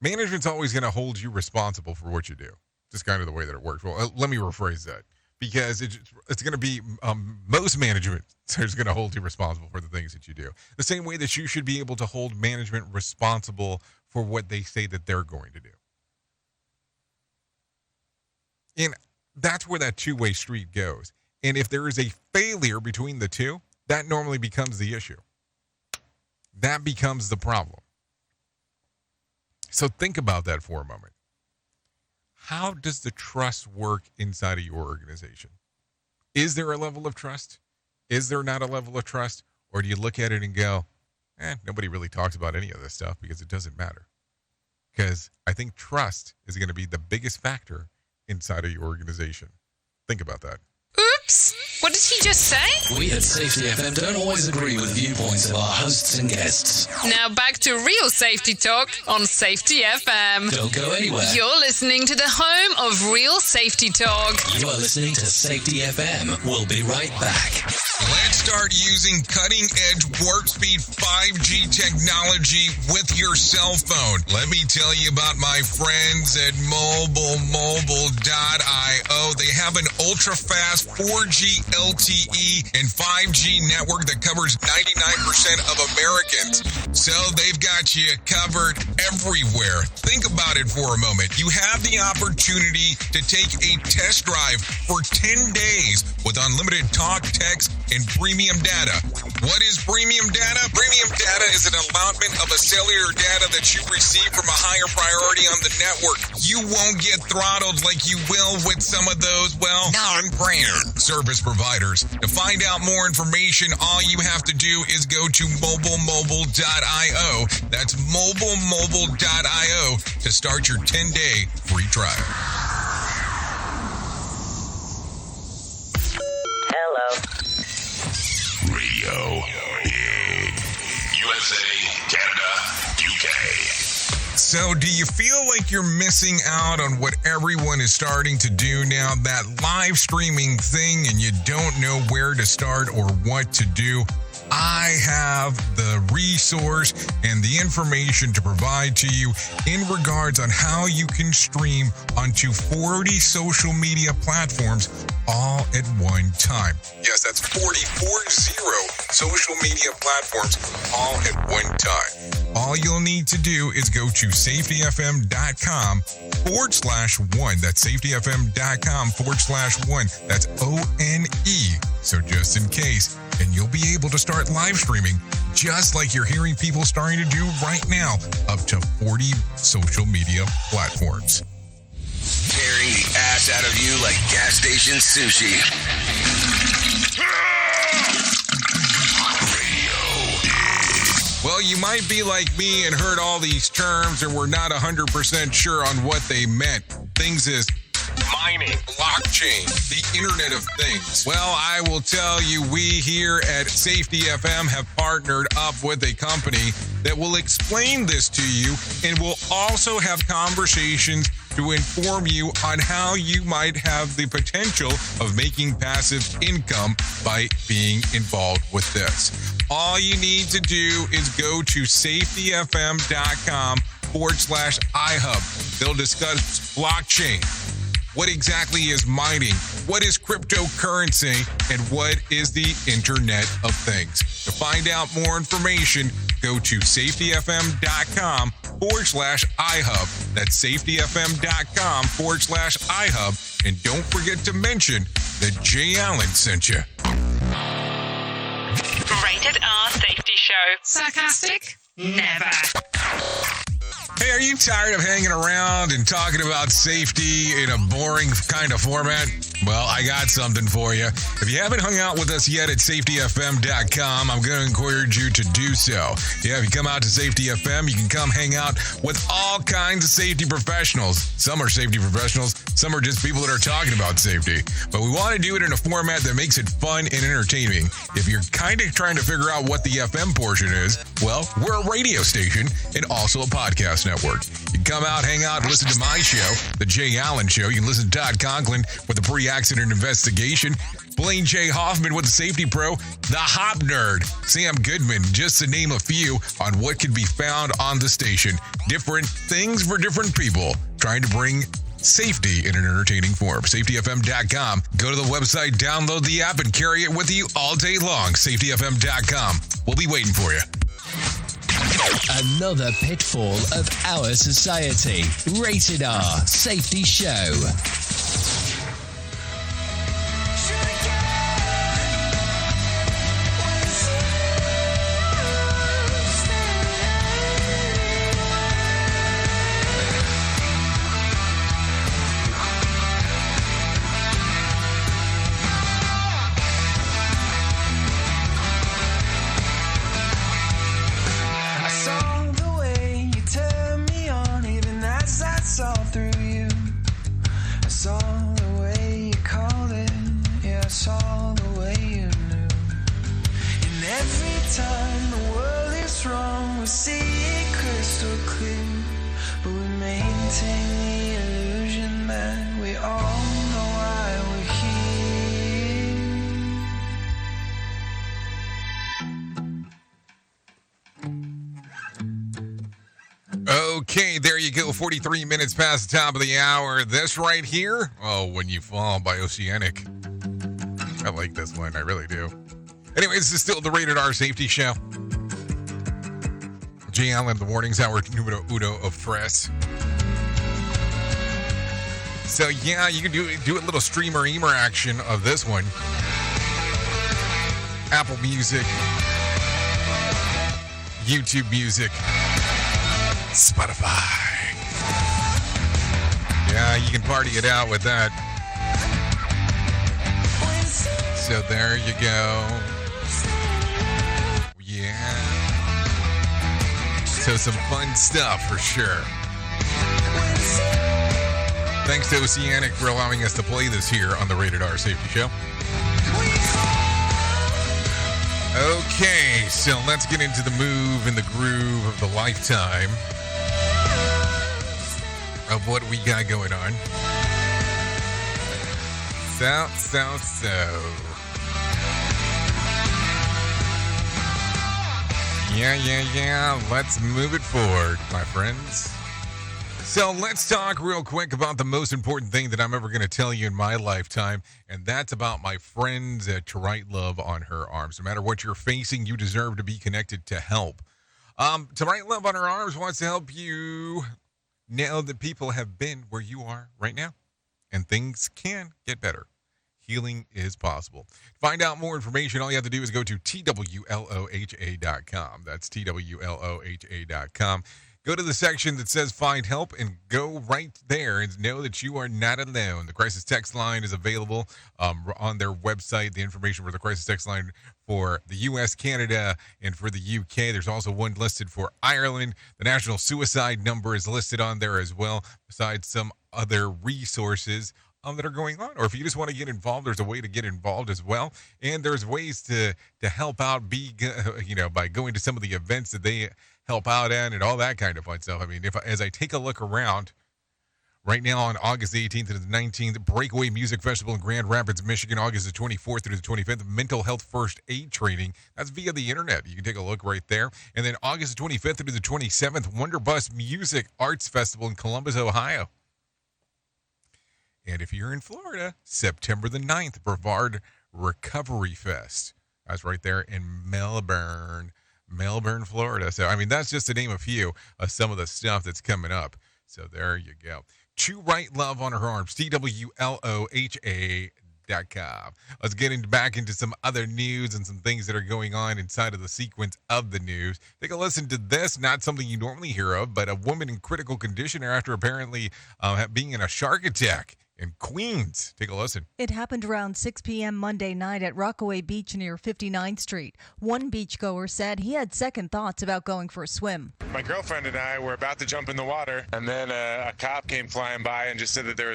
management's always going to hold you responsible for what you do. Just kind of the way that it works. Well, let me rephrase that. Because it's going to be most management is going to hold you responsible for the things that you do. The same way that you should be able to hold management responsible for what they say that they're going to do. And that's where that two-way street goes. And if there is a failure between the two, that normally becomes the issue. That becomes the problem. So think about that for a moment. How does the trust work inside of your organization? Is there a level of trust? Is there not a level of trust? Or do you look at it and go, nobody really talks about any of this stuff because it doesn't matter? Because I think trust is going to be the biggest factor inside of your organization. Think about that. Oops! What did he just say? We at Safety FM don't always agree with viewpoints of our hosts and guests. Now back to real safety talk on Safety FM. Don't go anywhere. You're listening to the home of real safety talk. You are listening to Safety FM. We'll be right back. Let's start using cutting-edge warp speed 5G technology with your cell phone. Let me tell you about my friends at mobile.io. They have an ultra-fast 4G LTE and 5G network that covers 99% of Americans. So they've got you covered everywhere. Think about it for a moment. You have the opportunity to take a test drive for 10 days with unlimited talk, text, and premium data. What is premium data? Premium data is an allotment of a cellular data that you receive from a higher priority on the network. You won't get throttled like you will with some of those, non-brand service providers. To find out more information, all you have to do is go to mobile.io. That's mobile.io to start your 10-day free trial. Hello. Radio in USA, Canada, UK. So do you feel like you're missing out on what everyone is starting to do now, that live streaming thing, and you don't know where to start or what to do? I have the resource and the information to provide to you in regards on how you can stream onto 40 social media platforms all at one time. Yes, that's 40 social media platforms all at one time. All you'll need to do is go to safetyfm.com/1. That's safetyfm.com/1. That's ONE. So just in case, and you'll be able to start live streaming just like you're hearing people starting to do right now, up to 40 social media platforms. Tearing the ass out of you like gas station sushi. Well, you might be like me and heard all these terms and were not 100% sure on what they meant. Things is mining, blockchain, the Internet of Things. Well, I will tell you, we here at Safety FM have partnered up with a company that will explain this to you and will also have conversations to inform you on how you might have the potential of making passive income by being involved with this. All you need to do is go to safetyfm.com/iHub. They'll discuss blockchain. What exactly is mining? What is cryptocurrency? And what is the Internet of Things? To find out more information, go to safetyfm.com/iHub. That's safetyfm.com/iHub. And don't forget to mention that Jay Allen sent you. Rated R Safety Show. Sarcastic? Never. Hey, are you tired of hanging around and talking about safety in a boring kind of format? Well, I got something for you. If you haven't hung out with us yet at safetyfm.com, I'm going to encourage you to do so. Yeah, if you come out to Safety FM, you can come hang out with all kinds of safety professionals. Some are safety professionals, some are just people that are talking about safety. But we want to do it in a format that makes it fun and entertaining. If you're kind of trying to figure out what the FM portion is, well, we're a radio station and also a podcast network. You can come out, hang out, and listen to my show, The Jay Allen Show. You can listen to Todd Conklin with the pre-accident investigation, Blaine J. Hoffman with the Safety Pro, the Hop Nerd, Sam Goodman, just to name a few on what can be found on the station. Different things for different people, trying to bring safety in an entertaining form. SafetyFM.com. Go to the website, download the app, and carry it with you all day long. SafetyFM.com. We'll be waiting for you. Another pitfall of our society. Rated R Safety Show. Okay, there you go. 43 minutes past the top of the hour. This right here, oh, When You Fall by Oceanic. I like this one. I really do. Anyways, this is still the Rated R Safety Show. Jay Allen, the Mornings Hour, numero uno of press. So, yeah, you can do a little streamer-eamer action of this one. Apple Music, YouTube Music, Spotify. Yeah, you can party it out with that. So there you go. Yeah. So some fun stuff for sure. Thanks to Oceanic for allowing us to play this here on the Rated R Safety Show. Okay, so let's get into the move and the groove of the lifetime of what we got going on. So. Yeah. Let's move it forward, my friends. So let's talk real quick about the most important thing that I'm ever going to tell you in my lifetime, and that's about my friends at To Write Love on Her Arms. No matter what you're facing, you deserve to be connected to help. To Write Love on Her Arms wants to help you know that people have been where you are right now, and things can get better. Healing is possible. To find out more information, all you have to do is go to TWLOHA.com. That's TWLOHA.com. Go to the section that says Find Help and go right there and know that you are not alone. The crisis text line is available on their website. The information for the crisis text line for the U.S., Canada, and for the U.K. There's also one listed for Ireland. The national suicide number is listed on there as well, besides some other resources that are going on. Or if you just want to get involved, there's a way to get involved as well. And there's ways to help out, by going to some of the events that they help out at and all that kind of fun stuff. I mean, as I take a look around right now on August 18th to the 19th, Breakaway Music Festival in Grand Rapids, Michigan, August the 24th through the 25th, mental health first aid training. That's via the internet. You can take a look right there. And then August the 25th through the 27th, Wonderbus Music Arts Festival in Columbus, Ohio. And if you're in Florida, September the 9th, Brevard Recovery Fest. That's right there in Melbourne, Florida. So, I mean, that's just to name a few of some of the stuff that's coming up. So there you go. To Write Love on Her Arms, TWLOHA.com. Let's get back into some other news and some things that are going on inside of the sequence of the news. Take a listen to this, not something you normally hear of, but a woman in critical condition after apparently being in a shark attack in Queens. Take a listen. It happened around 6 p.m. Monday night at Rockaway Beach near 59th Street. One beachgoer said he had second thoughts about going for a swim. My girlfriend and I were about to jump in the water, and then a cop came flying by and just said that there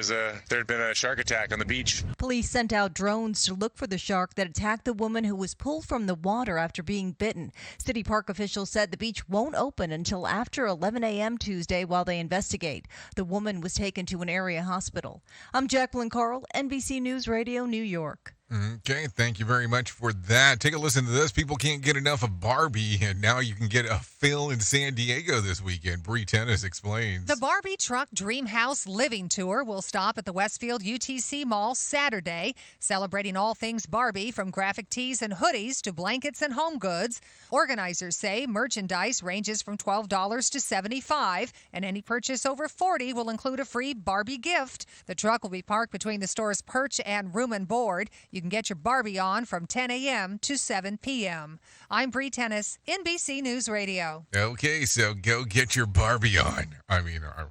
had been a shark attack on the beach. Police sent out drones to look for the shark that attacked the woman who was pulled from the water after being bitten. City Park officials said the beach won't open until after 11 a.m. Tuesday while they investigate. The woman was taken to an area hospital. I'm Jacqueline Carl, NBC News Radio, New York. Okay, thank you very much for that. Take a listen to this. People can't get enough of Barbie, and now you can get a fill in San Diego this weekend. Bree Tennis explains. The Barbie Truck Dream House Living Tour will stop at the Westfield UTC Mall Saturday, celebrating all things Barbie, from graphic tees and hoodies to blankets and home goods. Organizers say merchandise ranges from $12 to $75, and any purchase over $40 will include a free Barbie gift. The truck will be parked between the store's perch and room and board. You can get your Barbie on from 10 a.m. to 7 p.m. I'm Bree Tennis, NBC News Radio. Okay, so go get your Barbie on. I mean, I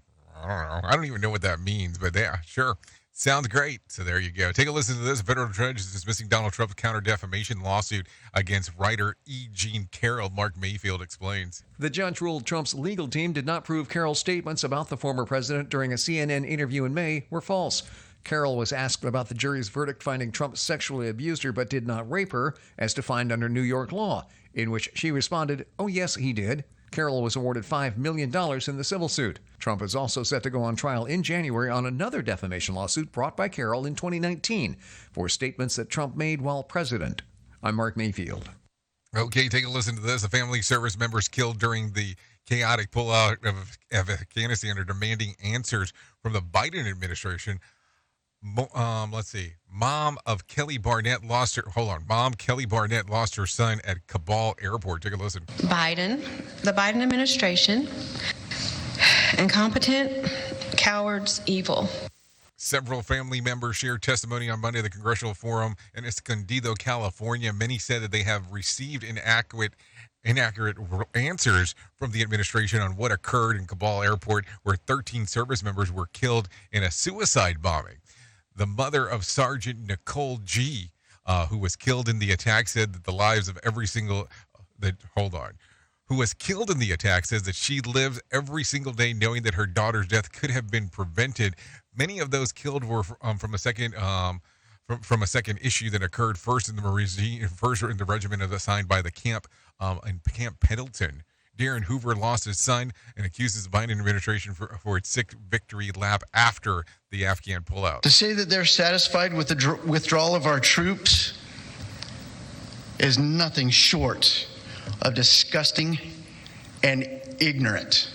don't know. I don't even know what that means, but yeah, sure. Sounds great. So there you go. Take a listen to this. A federal judge is dismissing Donald Trump's counter-defamation lawsuit against writer E. Jean Carroll. Mark Mayfield explains. The judge ruled Trump's legal team did not prove Carroll's statements about the former president during a CNN interview in May were false. Carroll was asked about the jury's verdict finding Trump sexually abused her but did not rape her, as defined under New York law, in which she responded, "Oh, yes, he did." Carroll was awarded $5 million in the civil suit. Trump is also set to go on trial in January on another defamation lawsuit brought by Carroll in 2019 for statements that Trump made while president. I'm Mark Mayfield. Okay, take a listen to this. The family service members killed during the chaotic pullout of Afghanistan are demanding answers from the Biden administration. Let's see. Mom Kelly Barnett lost her son at Kabul airport. Take a listen. The Biden administration, incompetent, cowards, evil. Several family members shared testimony on Monday at the Congressional Forum in Escondido, California. Many said that they have received inaccurate answers from the administration on what occurred in Kabul airport, where 13 service members were killed in a suicide bombing. The mother of Sergeant Nicole G., who was killed in the attack, said that the lives of who was killed in the attack says that she lives every single day knowing that her daughter's death could have been prevented. Many of those killed were from a second issue that occurred first in the regiment assigned by the camp in Camp Pendleton. Darren Hoover lost his son and accuses the Biden administration for its sick victory lap after the Afghan pullout. To say that they're satisfied with the withdrawal of our troops is nothing short of disgusting and ignorant.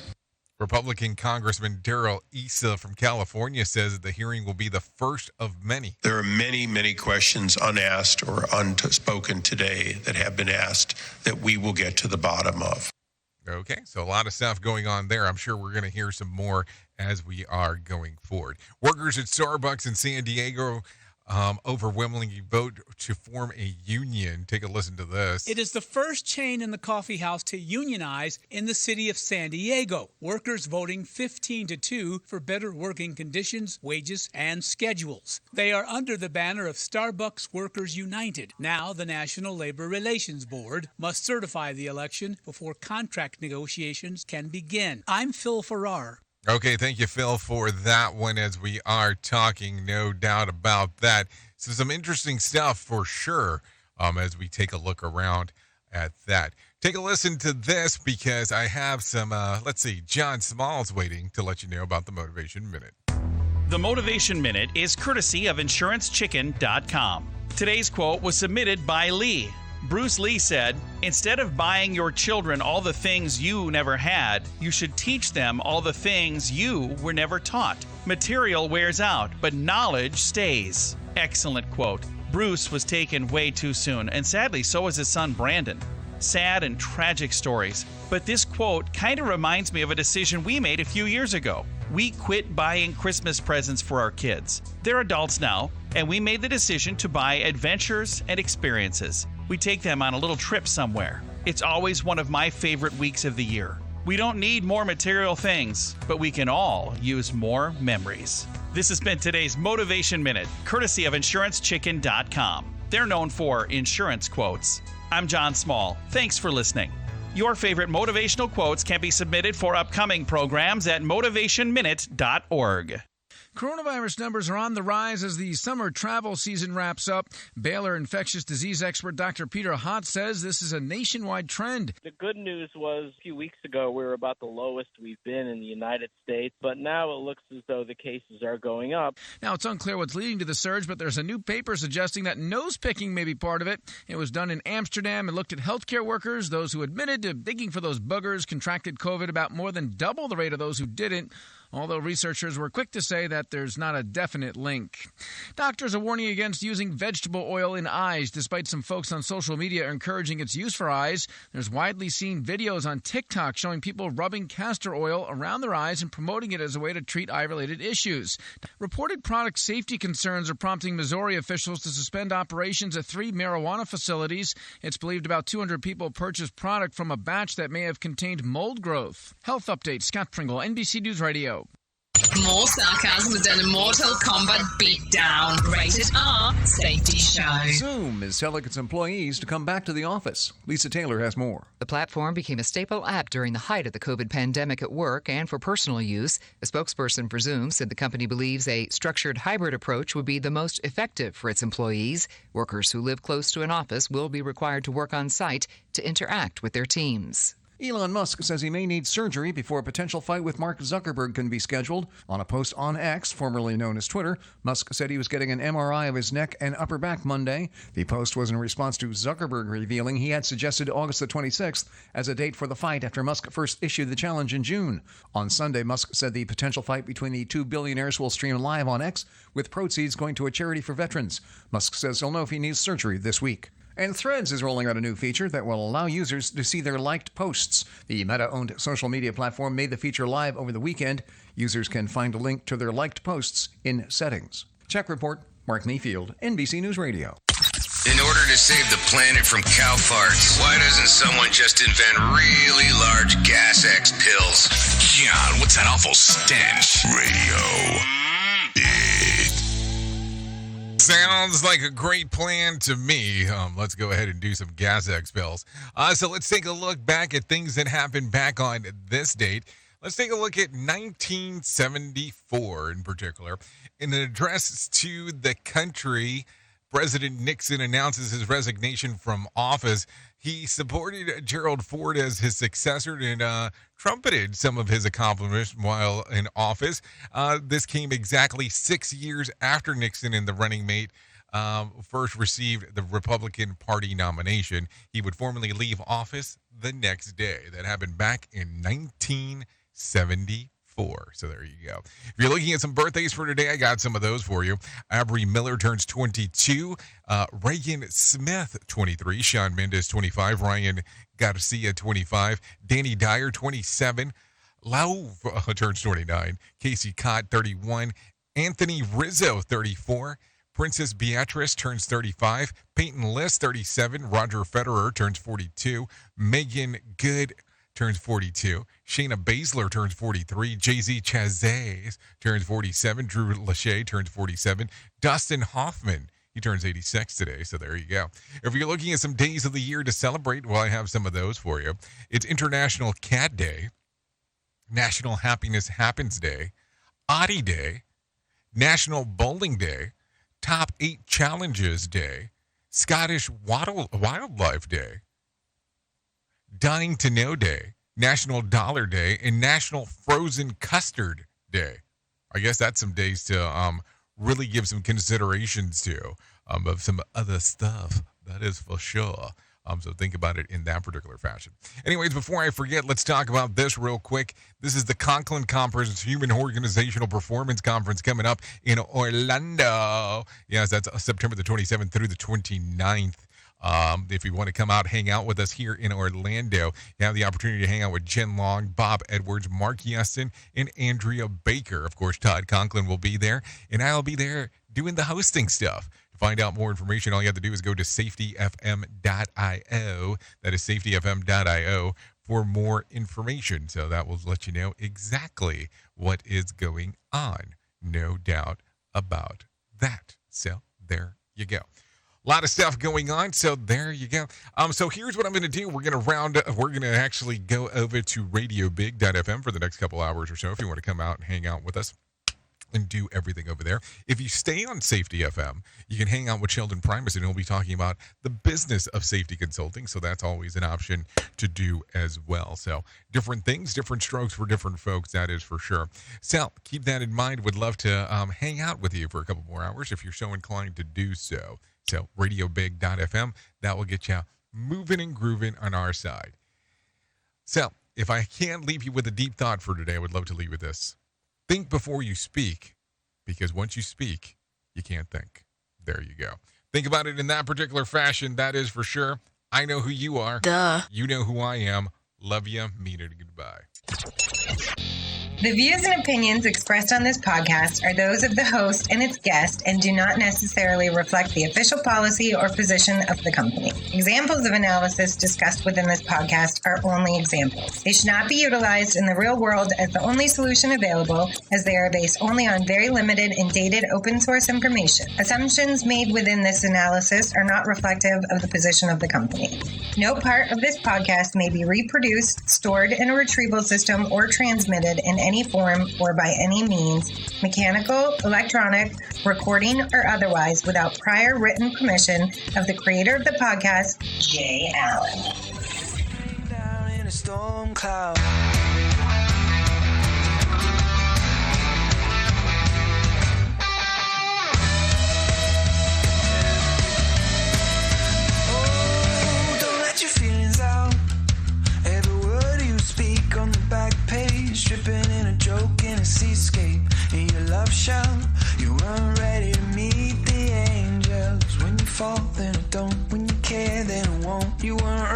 Republican Congressman Darrell Issa from California says that the hearing will be the first of many. There are many, many questions unasked or unspoken today that have been asked that we will get to the bottom of. Okay, so a lot of stuff going on there. I'm sure we're going to hear some more as we are going forward. Workers at Starbucks in San Diego overwhelmingly vote to form a union. Take a listen to this. It is the first chain in the coffee house to unionize in the city of San Diego. Workers voting 15-2 for better working conditions, wages, and schedules. They are under the banner of Starbucks Workers United. Now, the National Labor Relations Board must certify the election before contract negotiations can begin. I'm Phil Farrar. Okay, thank you, Phil, for that one as we are talking, no doubt about that. So some interesting stuff for sure as we take a look around at that. Take a listen to this because I have some, John Small's waiting to let you know about the Motivation Minute. The Motivation Minute is courtesy of InsuranceChicken.com. Today's quote was submitted by Lee. Bruce Lee said, "Instead of buying your children all the things you never had, you should teach them all the things you were never taught. Material wears out, but knowledge stays." Excellent quote. Bruce was taken way too soon, and sadly, so was his son Brandon. Sad and tragic stories. But this quote kind of reminds me of a decision we made a few years ago. We quit buying Christmas presents for our kids. They're adults now, and we made the decision to buy adventures and experiences. We take them on a little trip somewhere. It's always one of my favorite weeks of the year. We don't need more material things, but we can all use more memories. This has been today's Motivation Minute, courtesy of InsuranceChicken.com. They're known for insurance quotes. I'm John Small. Thanks for listening. Your favorite motivational quotes can be submitted for upcoming programs at motivationminute.org. Coronavirus numbers are on the rise as the summer travel season wraps up. Baylor infectious disease expert Dr. Peter Hott says this is a nationwide trend. The good news was a few weeks ago we were about the lowest we've been in the United States, but now it looks as though the cases are going up. Now, it's unclear what's leading to the surge, but there's a new paper suggesting that nose picking may be part of it. It was done in Amsterdam and looked at healthcare workers. Those who admitted to digging for those boogers contracted COVID about more than double the rate of those who didn't, although researchers were quick to say that there's not a definite link. Doctors are warning against using vegetable oil in eyes, despite some folks on social media encouraging its use for eyes. There's widely seen videos on TikTok showing people rubbing castor oil around their eyes and promoting it as a way to treat eye-related issues. Reported product safety concerns are prompting Missouri officials to suspend operations at 3 marijuana facilities. It's believed about 200 people purchased product from a batch that may have contained mold growth. Health update, Scott Pringle, NBC News Radio. More sarcasm than a Mortal Kombat beatdown. Rated R Safety Show. Zoom is telling its employees to come back to the office. Lisa Taylor has more. The platform became a staple app during the height of the COVID pandemic at work and for personal use. A spokesperson for Zoom said the company believes a structured hybrid approach would be the most effective for its employees. Workers who live close to an office will be required to work on site to interact with their teams. Elon Musk says he may need surgery before a potential fight with Mark Zuckerberg can be scheduled. On a post on X, formerly known as Twitter, Musk said he was getting an MRI of his neck and upper back Monday. The post was in response to Zuckerberg revealing he had suggested August the 26th as a date for the fight after Musk first issued the challenge in June. On Sunday, Musk said the potential fight between the two billionaires will stream live on X, with proceeds going to a charity for veterans. Musk says he'll know if he needs surgery this week. And Threads is rolling out a new feature that will allow users to see their liked posts. The Meta-owned social media platform made the feature live over the weekend. Users can find a link to their liked posts in Settings. Check report, Mark Mayfield, NBC News Radio. In order to save the planet from cow farts, why doesn't someone just invent really large gas X pills? God, what's that awful stench? Radio. Sounds like a great plan to me. Let's go ahead and do some gas X pills. So let's take a look back at things that happened back on this date. Let's take a look at 1974 in particular. In an address to the country, President Nixon announces his resignation from office. He supported Gerald Ford as his successor and trumpeted some of his accomplishments while in office. This came exactly 6 years after Nixon and the running mate first received the Republican Party nomination, he would formally leave office the next day. That happened back in 1974. So there you go. If you're looking at some birthdays for today, I got some of those for you. Aubrey Miller turns 22. Reagan Smith, 23. Shawn Mendes, 25. Ryan Garcia, 25. Danny Dyer, 27. Lauv turns 29. Casey Cott, 31. Anthony Rizzo, 34. Princess Beatrice turns 35. Peyton List, 37. Roger Federer turns 42. Megan Good turns 42. Shayna Baszler turns 43. Jay-Z Chazé turns 47. Drew Lachey turns 47. Dustin Hoffman, he turns 86 today, so there you go. If you're looking at some days of the year to celebrate, well, I have some of those for you. It's International Cat Day, National Happiness Happens Day, Oddie Day, National Bowling Day, Top 8 Challenges Day, Scottish Wildlife Day, Dying to Know Day, National Dollar Day, and National Frozen Custard Day. I guess that's some days to really give some considerations to of some other stuff. That is for sure. So think about it in that particular fashion. Anyways, before I forget, let's talk about this real quick. This is the Conklin Conference Human Organizational Performance Conference coming up in Orlando. Yes, that's September the 27th through the 29th. If you want to come out, hang out with us here in Orlando, you have the opportunity to hang out with Jen Long, Bob Edwards, Mark Yeston, and Andrea Baker. Of course, Todd Conklin will be there, and I'll be there doing the hosting stuff. Find out more information, all you have to do is go to safetyfm.io. That is safetyfm.io for more information. So that will let you know exactly what is going on. No doubt about that. So there you go. A lot of stuff going on, so there you go. So here's what I'm going to do. We're going to actually go over to radiobig.fm for the next couple hours or so if you want to come out and hang out with us and do everything over there. If you stay on Safety FM, you can hang out with Sheldon Primus, and he'll be talking about the business of safety consulting. So that's always an option to do as well. So different things, different strokes for different folks, that is for sure. So keep that in mind. Would love to hang out with you for a couple more hours if you're so inclined to do so. So radiobig.fm, that will get you moving and grooving on our side. So if I can't leave you with a deep thought for today, I would love to leave with this. Think before you speak, because once you speak, you can't think. There you go. Think about it in that particular fashion, that is for sure. I know who you are. Duh. You know who I am. Love you. Mean it. Goodbye. The views and opinions expressed on this podcast are those of the host and its guest and do not necessarily reflect the official policy or position of the company. Examples of analysis discussed within this podcast are only examples. They should not be utilized in the real world as the only solution available, as they are based only on very limited and dated open source information. Assumptions made within this analysis are not reflective of the position of the company. No part of this podcast may be reproduced, stored in a retrieval system, or transmitted in any form or by any means, mechanical, electronic, recording, or otherwise, without prior written permission of the creator of the podcast, Jay Allen. Down in a storm cloud. Oh, don't let your feelings out. Every word you speak on the back page, dripping in a joke in a seascape. In your love shell, you weren't ready to meet the angels. When you fall, then it don't. When you care, then it won't. You weren't